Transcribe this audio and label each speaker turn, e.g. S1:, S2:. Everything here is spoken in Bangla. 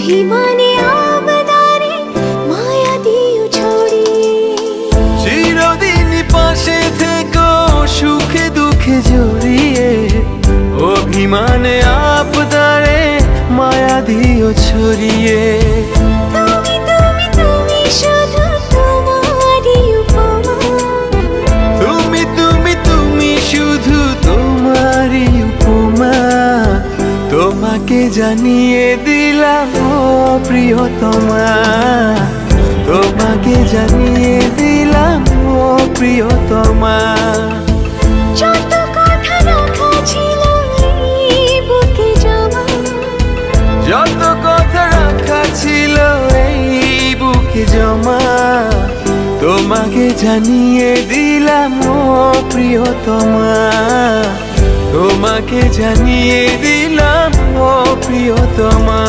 S1: অভিমানে আবদারে মায়া দিও ছড়িয়ে।
S2: চিরদিন পাশে থেকো সুখে দুঃখে জড়িয়ে, অভিমানে আবদারে মায়া দিও ছড়িয়ে।
S1: তুমি তুমি তুমি শুধু তোমারই উপমা,
S2: তুমি তুমি তুমি শুধু তোমারই উপমা। তোমাকে জানিয়ে দিলাম ও প্রিয়তমা, তোমাকে জানিয়ে দিলাম ও প্রিয়তমা।
S1: যত কথা রাখা ছিল এই বুকে জমা,
S2: যত কথা রাখা ছিল এই বুকে জমা, তোমাকে জানিয়ে দিলাম ও প্রিয়তমা, তোমাকে জানিয়ে দিলাম ও প্রিয়তমা।